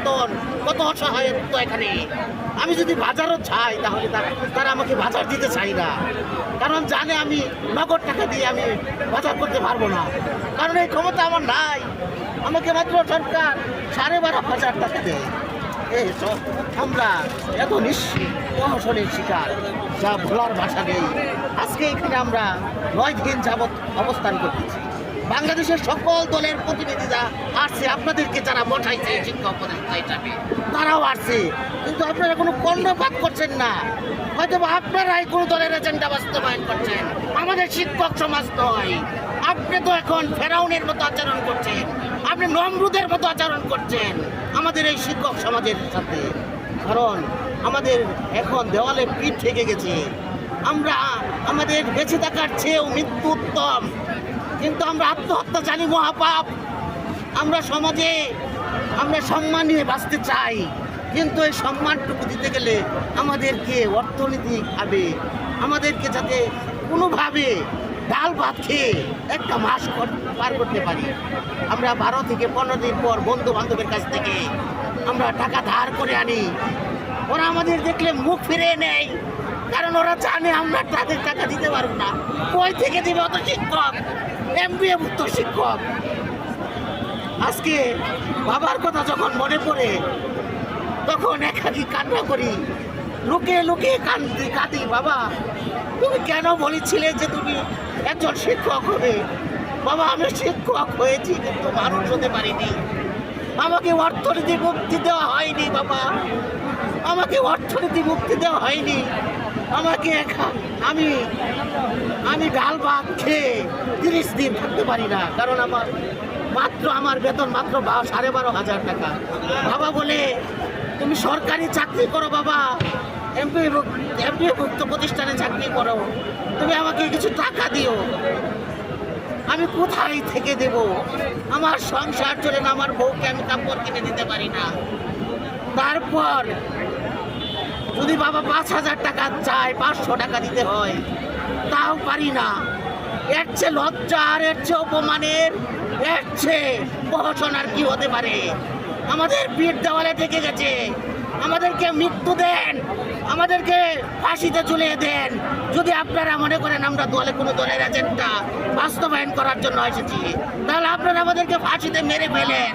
নির্যাতন, কত অসহায়ত্ব এখানে। আমি যদি বাজারও চাই তাহলে তারা আমাকে বাজার দিতে চাই না, কারণ জানে আমি নগদ টাকা দিয়ে আমি বাজার করতে পারবো না, কারণ এই ক্ষমতা আমার নাই। আমাকে মাত্র সরকার 12,500 টাকা দেয়। এই সব আমরা এত নিঃসনের শিকার, যা ভোলার ভাষা নেই। আজকে এখানে আমরা 9 দিন যাবৎ অবস্থান করতেছি। বাংলাদেশের সকল দলের প্রতিনিধিরা আসছে, আপনাদেরকে যারা বসাইছে শিক্ষা উপদেষ্টা হিসাবে তারাও আসছে, কিন্তু আপনারা কোনো কর্ণপাত করছেন না। হয়তো আপনারাই কোনো দলের এজেন্ডা বাস্তবায়ন করছেন, আমাদের শিক্ষক সমাজ নয়। আপনি তো এখন ফেরাউনের মতো আচরণ করছেন, আপনি নমরুদের মতো আচরণ করছেন আমাদের এই শিক্ষক সমাজের সাথে। কারণ আমাদের এখন দেওয়ালে পিঠ ঠেকে গেছে। আমরা আমাদের বেঁচে থাকার চেয়েও মৃত্যু উত্তম, কিন্তু আমরা আত্মহত্যা জানি মহাপাপ। আমরা সমাজে আমরা সম্মান নিয়ে বাঁচতে চাই, কিন্তু এই সম্মানটুকু দিতে গেলে আমাদেরকে অর্থনৈতিকভাবে আমাদেরকে যাতে কোনোভাবে ডাল ভাত খেয়ে একটা মাস পার করতে পারি। আমরা 12 থেকে 15 দিন পর বন্ধু বান্ধবের কাছ থেকে আমরা টাকা ধার করে আনি। ওরা আমাদের দেখলে মুখ ফিরিয়ে নেয়, কারণ ওরা জানে আমরা তাদের টাকা দিতে পারবো না। কই থেকে দিবে অত শিক্ষক, MBA ভুক্ত শিক্ষক। আজকে বাবার কথা যখন মনে পড়ে তখন একাকি কান্না করি, লুকিয়ে লুকিয়ে কাঁদি। বাবা, তুমি কেন বলেছিলে যে তুমি একজন শিক্ষক হবে? বাবা, আমি শিক্ষক হয়েছি, কিন্তু মানুষ হতে পারিনি। আমাকে অর্থনীতি মুক্তি দেওয়া হয়নি বাবা, আমাকে অর্থনীতি মুক্তি দেওয়া হয়নি। আমাকে আমি ডাল ভাত খেয়ে 30 দিন থাকতে পারি না, কারণ আমার বেতন মাত্র 12,500 টাকা। বাবা বলে তুমি সরকারি চাকরি করো বাবা, MBA ভুক্ত প্রতিষ্ঠানে চাকরি করো, তুমি আমাকে কিছু টাকা দিও। আমি কোথায় থেকে দেব? আমার সংসার চলে না, আমার বউকে আমি কাপড় কিনে দিতে পারি না। তারপর যদি বাবা 5,000 টাকা চায়, 500 টাকা দিতে হয়, তাও পারি না। এর চেয়ে লজ্জার, এর চেয়ে অপমানের, এর চেয়ে প্রহসন কি হতে পারে? আমাদের পিঠ দেওয়ালে থেকে গেছে। আমাদেরকে মৃত্যু দেন, আমাদেরকে ফাঁসিতে ঝুলিয়ে দেন। যদি আপনারা মনে করেন আমরা কোনো দলের এজেন্ডা বাস্তবায়ন করার জন্য এসেছি, তাহলে আপনারা আমাদেরকে ফাঁসিতে মেরে ফেলেন।